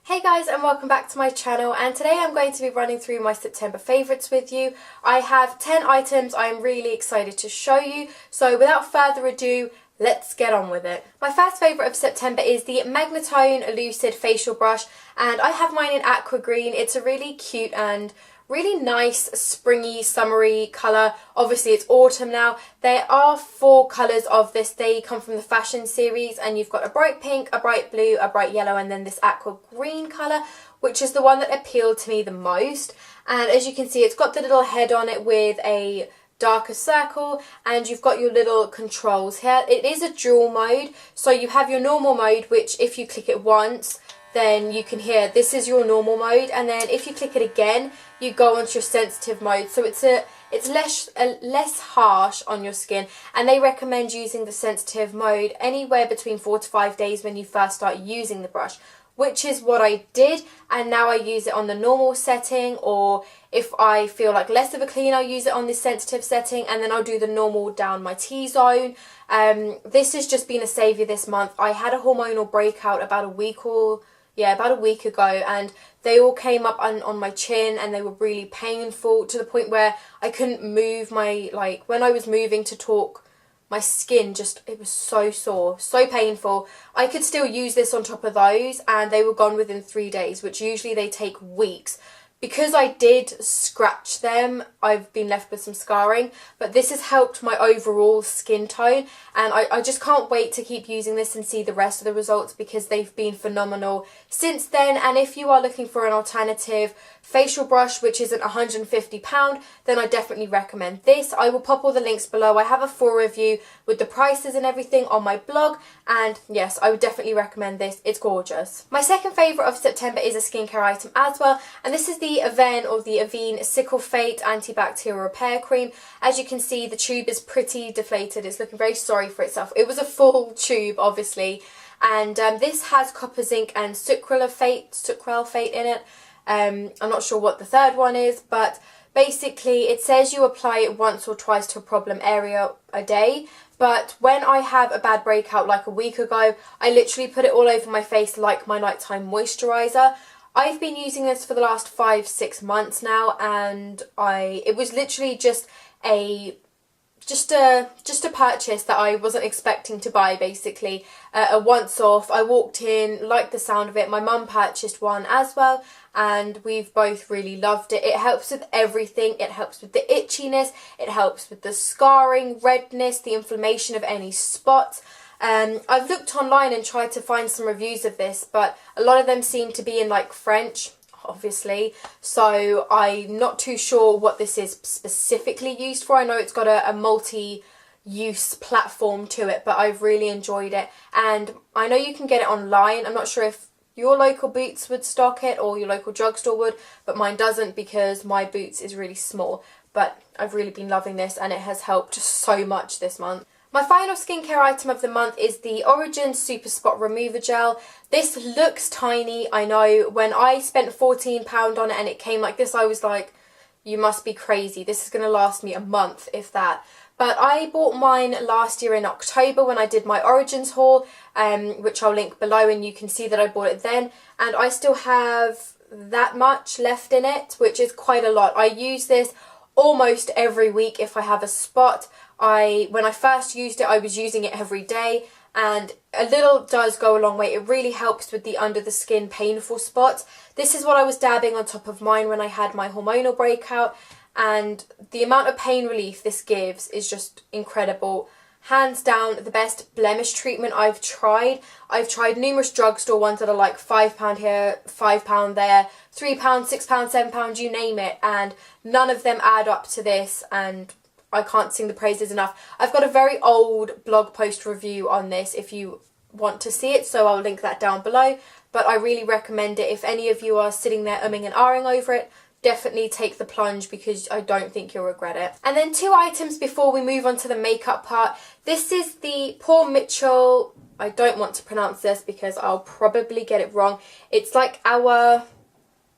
Hey guys, and welcome back to my channel, and today I'm going to be running through my September favourites with you. I have 10 items I'm really excited to show you, so without further ado, let's get on with it. My first favourite of September is the Magnitone Lucid facial brush, and I have mine in aqua green. It's a really cute and really nice springy summery colour. Obviously it's autumn now. There are 4 colours of this. They come from the fashion series, and you've got a bright pink, a bright blue, a bright yellow, and then this aqua green colour, which is the one that appealed to me the most. And as you can see, it's got the little head on it with a darker circle, and you've got your little controls here. It is a dual mode, so you have your normal mode, which if you click it once, then you can hear this is your normal mode, and then if you click it again, you go onto your sensitive mode. So it's less harsh on your skin, and they recommend using the sensitive mode anywhere between 4 to 5 days when you first start using the brush, which is what I did. And now I use it on the normal setting, or if I feel like less of a clean, I'll use it on the sensitive setting, and then I'll do the normal down my T-zone. This has just been a saviour this month. I had a hormonal breakout about a week ago, and they all came up on my chin, and they were really painful to the point where I couldn't move my, when I was moving to talk, my skin it was so sore, so painful. I could still use this on top of those, and they were gone within 3 days, which usually they take weeks. Because I did scratch them, I've been left with some scarring, but this has helped my overall skin tone, and I just can't wait to keep using this and see the rest of the results, because they've been phenomenal since then. And if you are looking for an alternative facial brush which isn't £150, then I definitely recommend this. I will pop all the links below. I have a full review with the prices and everything on my blog, and yes, I would definitely recommend this. It's gorgeous. My second favourite of September is a skincare item as well, and this is the Avene or the Avene Cicalfate Antibacterial Repair Cream. As you can see, the tube is pretty deflated. It's looking very sorry for itself. It was a full tube, obviously, and this has copper, zinc, and Cicalfate in it. I'm not sure what the third one is, but basically it says you apply it once or twice to a problem area a day. But when I have a bad breakout like a week ago, I literally put it all over my face like my nighttime moisturiser. I've been using this for the last 5-6 months now, and it was literally just a purchase that I wasn't expecting to buy, basically. A once off. I walked in, liked the sound of it. My mum purchased one as well, and we've both really loved it. It helps with everything. It helps with the itchiness, it helps with the scarring, redness, the inflammation of any spots. I've looked online and tried to find some reviews of this, but a lot of them seem to be in French, obviously, so I'm not too sure what this is specifically used for. I know it's got a multi-use platform to it, but I've really enjoyed it, and I know you can get it online. I'm not sure if your local Boots would stock it or your local drugstore would, but mine doesn't because my Boots is really small. But I've really been loving this, and it has helped so much this month. My final skincare item of the month is the Origin Super Spot Remover Gel. This looks tiny, I know. When I spent £14 on it and it came like this, I was like, you must be crazy. This is going to last me a month, if that. But I bought mine last year in October when I did my Origins haul, which I'll link below, and you can see that I bought it then. And I still have that much left in it, which is quite a lot. I use this almost every week if I have a spot. When I first used it, I was using it every day, and a little does go a long way. It really helps with the under the skin painful spots. This is what I was dabbing on top of mine when I had my hormonal breakout, and the amount of pain relief this gives is just incredible. Hands down the best blemish treatment I've tried. I've tried numerous drugstore ones that are like £5 here, £5 there, £3, £6, £7, you name it, and none of them add up to this, and I can't sing the praises enough. I've got a very old blog post review on this if you want to see it, so I'll link that down below. But I really recommend it. If any of you are sitting there umming and ahhing over it, definitely take the plunge, because I don't think you'll regret it. And then 2 items before we move on to the makeup part. This is the Paul Mitchell, I don't want to pronounce this because I'll probably get it wrong. It's like Awapuhi.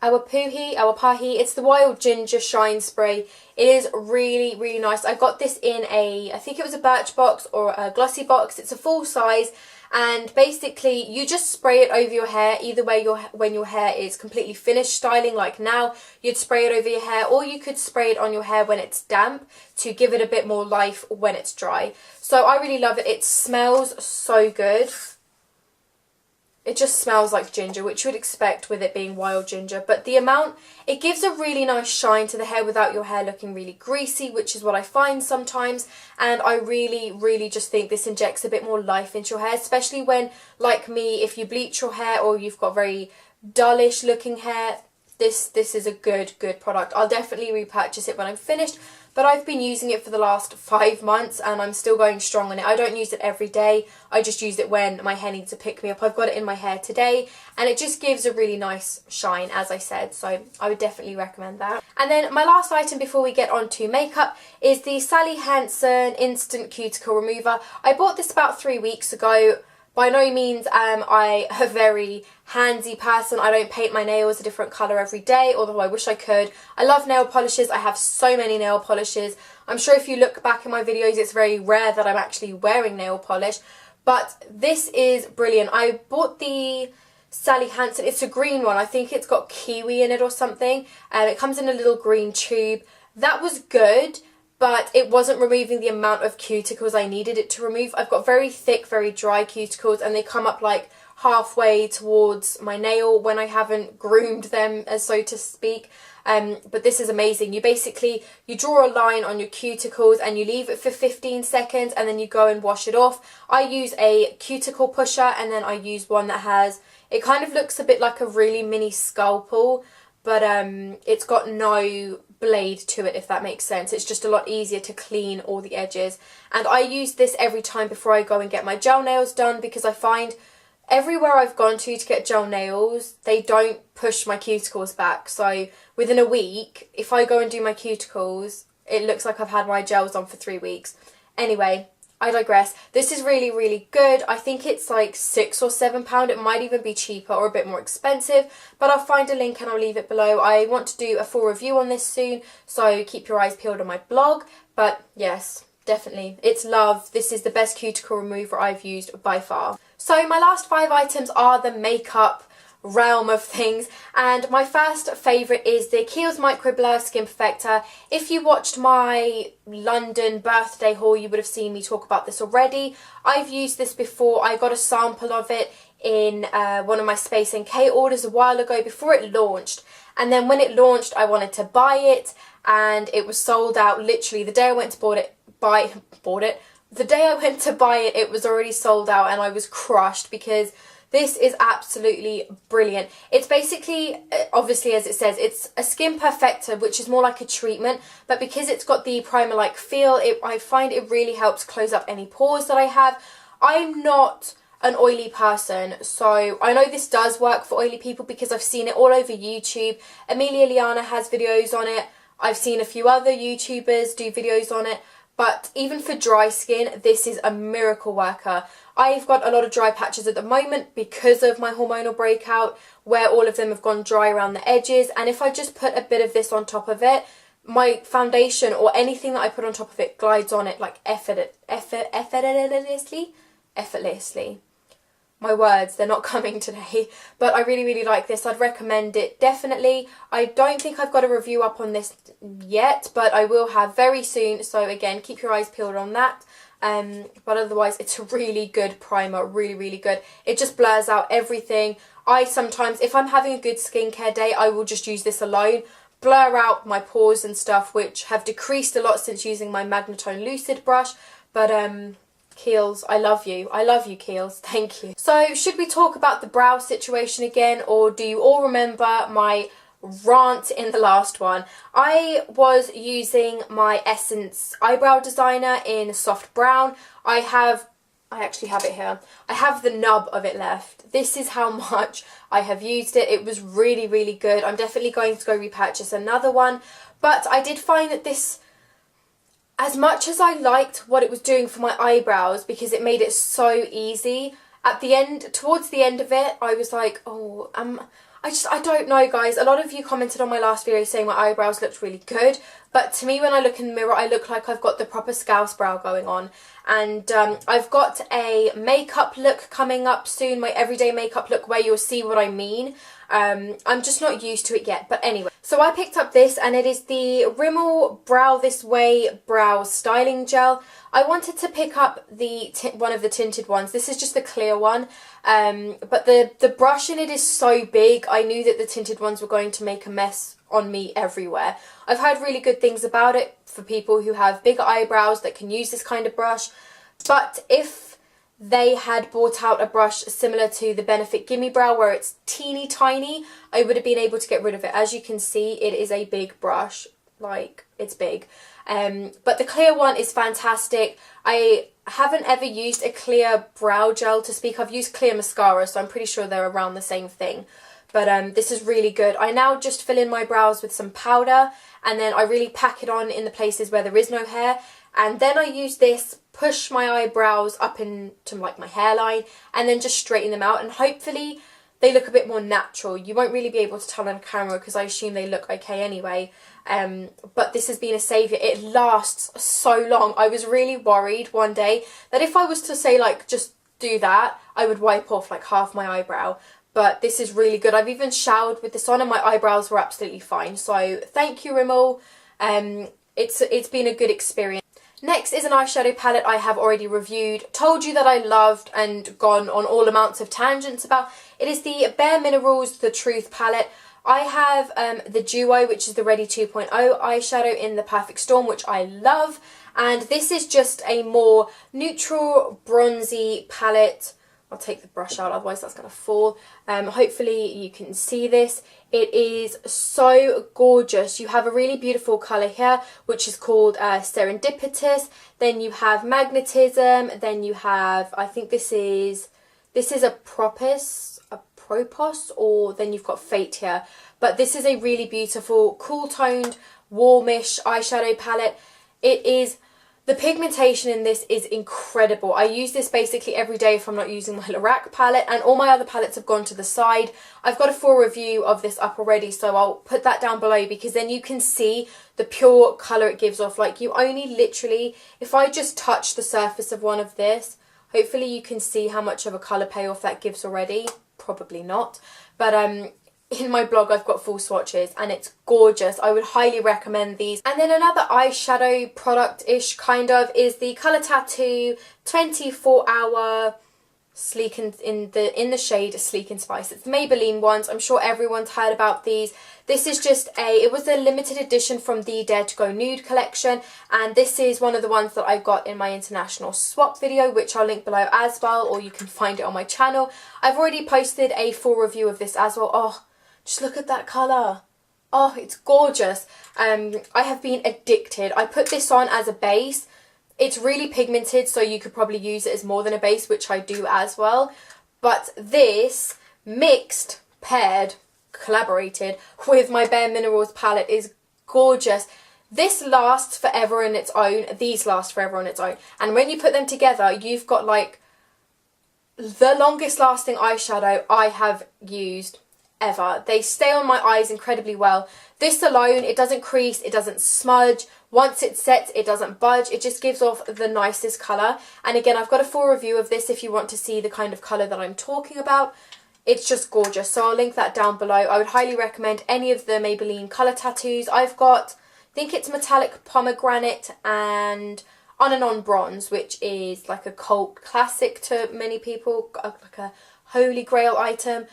It's the Wild Ginger Shine Spray. It is really, really nice. I got this in I think it was a Birch box or a Glossy box. It's a full size, and basically you just spray it over your hair. Either way, when your hair is completely finished styling, like now, you'd spray it over your hair, or you could spray it on your hair when it's damp to give it a bit more life when it's dry. So I really love it. It smells so good. It just smells like ginger, which you would expect with it being wild ginger. But the amount, it gives a really nice shine to the hair without your hair looking really greasy, which is what I find sometimes. And I really, really just think this injects a bit more life into your hair, especially when, like me, if you bleach your hair or you've got very dullish looking hair, this is a good product. I'll definitely repurchase it when I'm finished. But I've been using it for the last 5 months and I'm still going strong on it. I don't use it every day. I just use it when my hair needs to pick me up. I've got it in my hair today and it just gives a really nice shine, as I said. So I would definitely recommend that. And then my last item before we get on to makeup is the Sally Hansen Instant Cuticle Remover. I bought this about 3 weeks ago. By no means am I a very handsy person. I don't paint my nails a different colour every day, although I wish I could. I love nail polishes. I have so many nail polishes. I'm sure if you look back in my videos, it's very rare that I'm actually wearing nail polish. But this is brilliant. I bought the Sally Hansen. It's a green one. I think it's got kiwi in it or something. It comes in a little green tube. That was good, but it wasn't removing the amount of cuticles I needed it to remove. I've got very thick, very dry cuticles, and they come up like halfway towards my nail when I haven't groomed them, as so to speak. But this is amazing. You draw a line on your cuticles and you leave it for 15 seconds and then you go and wash it off. I use a cuticle pusher and then I use one that has, it kind of looks a bit like a really mini scalpel, but it's got no blade to it, if that makes sense. It's just a lot easier to clean all the edges. And I use this every time before I go and get my gel nails done, because I find everywhere I've gone to get gel nails, they don't push my cuticles back. So within a week, if I go and do my cuticles, it looks like I've had my gels on for 3 weeks. Anyway, I digress. This is really, really good. I think it's like £6 or £7. It might even be cheaper or a bit more expensive, but I'll find a link and I'll leave it below. I want to do a full review on this soon, so keep your eyes peeled on my blog. But yes, definitely, it's love. This is the best cuticle remover I've used by far. So my last 5 items are the makeup realm of things, and my first favourite is the Kiehl's Micro Blur Skin Perfector. If you watched my London birthday haul, you would have seen me talk about this already. I've used this before. I got a sample of it in one of my Space NK orders a while ago before it launched, and then when it launched I wanted to buy it and it was sold out literally the day I went to the day I went to buy it, it was already sold out, and I was crushed because this is absolutely brilliant. It's basically, obviously as it says, it's a skin perfector, which is more like a treatment, but because it's got the primer-like feel, I find it really helps close up any pores that I have. I'm not an oily person, so I know this does work for oily people because I've seen it all over YouTube. Amelia Liana has videos on it. I've seen a few other YouTubers do videos on it. But even for dry skin, this is a miracle worker. I've got a lot of dry patches at the moment because of my hormonal breakout, where all of them have gone dry around the edges. And if I just put a bit of this on top of it, my foundation or anything that I put on top of it glides on it like effortlessly. My words, they're not coming today, but I really, really like this. I'd recommend it, definitely. I don't think I've got a review up on this yet, but I will have very soon, so again, keep your eyes peeled on that. But otherwise, it's a really good primer, really, really good. It just blurs out everything. I sometimes, if I'm having a good skincare day, I will just use this alone, blur out my pores and stuff, which have decreased a lot since using my Magnitone Lucid brush, but Kiehl's, I love you. I love you, Kiehl's. Thank you. So, should we talk about the brow situation again, or do you all remember my rant in the last one? I was using my Essence eyebrow designer in soft brown. I actually have it here. I have the nub of it left. This is how much I have used it. It was really, really good. I'm definitely going to go repurchase another one, but I did find that this, as much as I liked what it was doing for my eyebrows because it made it so easy, at the end, towards the end of it, I was like, oh, I don't know, guys. A lot of you commented on my last video saying my eyebrows looked really good, but to me, when I look in the mirror, I look like I've got the proper scouse brow going on. And I've got a makeup look coming up soon, my everyday makeup look, where you'll see what I mean. I'm just not used to it yet, but anyway. So I picked up this, and it is the Rimmel Brow This Way Brow Styling Gel. I wanted to pick up the one of the tinted ones. This is just the clear one, but the brush in it is so big. I knew that the tinted ones were going to make a mess on me everywhere. I've heard really good things about it for people who have bigger eyebrows that can use this kind of brush, but if they had brought out a brush similar to the Benefit Gimme Brow where it's teeny tiny, I would have been able to get rid of it. As you can see, it is a big brush, like it's big. But the clear one is fantastic. I haven't ever used a clear brow gel to speak. I've used clear mascara, so I'm pretty sure they're around the same thing. But this is really good. I now just fill in my brows with some powder, and then I really pack it on in the places where there is no hair. And then I use this, push my eyebrows up into like my hairline, and then just straighten them out. And hopefully they look a bit more natural. You won't really be able to tell on camera because I assume they look okay anyway. But this has been a saviour. It lasts so long. I was really worried one day that if I was to say like just do that, I would wipe off like half my eyebrow. But this is really good. I've even showered with this on and my eyebrows were absolutely fine. So thank you, Rimmel. It's been a good experience. Next is an eyeshadow palette I have already reviewed, told you that I loved and gone on all amounts of tangents about. It is the Bareminerals The Truth palette. I have the Duo, which is the Ready 2.0 eyeshadow in the Perfect Storm, which I love. And this is just a more neutral, bronzy palette. I'll take the brush out, otherwise that's going to fall. Hopefully you can see this. It is so gorgeous. You have a really beautiful colour here, which is called Serendipitous. Then you have Magnetism. Then you have, I think this is a Propos, or then you've got Fate here. But this is a really beautiful, cool toned, warmish eyeshadow palette. It is... The pigmentation in this is incredible. I use this basically every day if I'm not using my Lorac palette, and all my other palettes have gone to the side. I've got a full review of this up already, so I'll put that down below because then you can see the pure colour it gives off. Like you only literally, if I just touch the surface of one of this, hopefully you can see how much of a colour payoff that gives already. Probably not. But in my blog I've got full swatches and it's gorgeous. I would highly recommend these. And then another eyeshadow product-ish kind of is the Colour Tattoo 24-hour Sleek in the shade Sleek and Spice. It's Maybelline ones. I'm sure everyone's heard about these. This is just it was a limited edition from the Dare to Go Nude collection, and this is one of the ones that I got in my international swap video, which I'll link below as well, or you can find it on my channel. I've already posted a full review of this as well. Oh, just look at that colour. Oh, it's gorgeous. I have been addicted. I put this on as a base. It's really pigmented, so you could probably use it as more than a base, which I do as well. But this mixed, paired, collaborated with my Bareminerals palette is gorgeous. This lasts forever on its own. These last forever on its own. And when you put them together, you've got like the longest lasting eyeshadow I have used ever. They stay on my eyes incredibly well. This alone, it doesn't crease, it doesn't smudge. Once it sets, it doesn't budge. It just gives off the nicest colour. And again, I've got a full review of this if you want to see the kind of colour that I'm talking about. It's just gorgeous. So I'll link that down below. I would highly recommend any of the Maybelline colour tattoos. I've got, I think it's Metallic Pomegranate and On and On Bronze, which is like a cult classic to many people, like a holy grail item.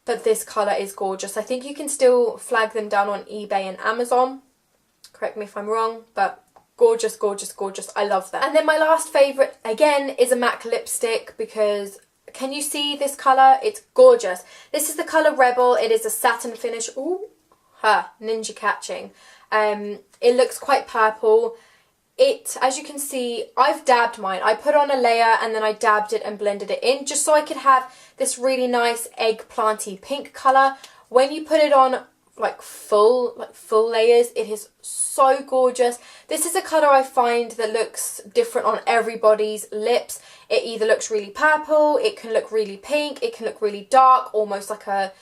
But this colour is gorgeous. I think you can still flag them down on eBay and Amazon. Correct me if I'm wrong, but gorgeous, gorgeous, gorgeous. I love that. And then my last favourite, again, is a MAC lipstick because can you see this colour? It's gorgeous. This is the colour Rebel. It is a satin finish. Ooh, ninja catching. It looks quite purple. It, as you can see, I've dabbed mine. I put on a layer and then I dabbed it and blended it in just so I could have this really nice eggplanty pink colour. When you put it on like full layers. It is so gorgeous. This is a colour I find that looks different on everybody's lips. It either looks really purple, it can look really pink, it can look really dark, almost like a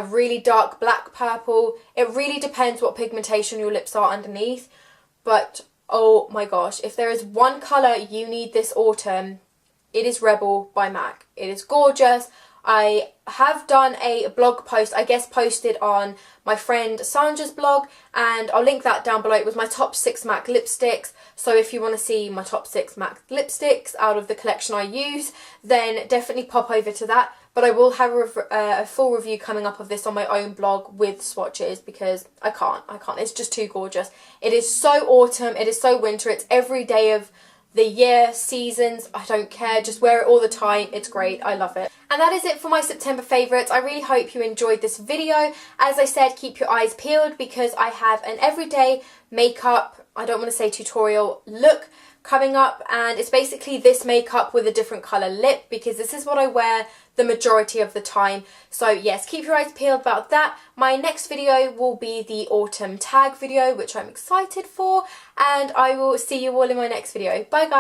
really dark black purple. It really depends what pigmentation your lips are underneath. But oh my gosh, if there is one colour you need this autumn, it is Rebel by MAC. It is gorgeous. I have done a blog post, I guess posted on my friend Sandra's blog, and I'll link that down below. It was my top 6 MAC lipsticks, so if you want to see my top 6 MAC lipsticks out of the collection I use, then definitely pop over to that. But I will have a full review coming up of this on my own blog with swatches, because I can't. It's just too gorgeous. It is so autumn, it is so winter, it's every day of the year, seasons, I don't care, just wear it all the time. It's great, I love it. And that is it for my September favourites. I really hope you enjoyed this video. As I said, keep your eyes peeled, because I have an everyday makeup, I don't want to say tutorial, look coming up, and it's basically this makeup with a different colour lip, because this is what I wear the majority of the time. So yes, keep your eyes peeled about that. My next video will be the autumn tag video, which I'm excited for, and I will see you all in my next video. Bye guys!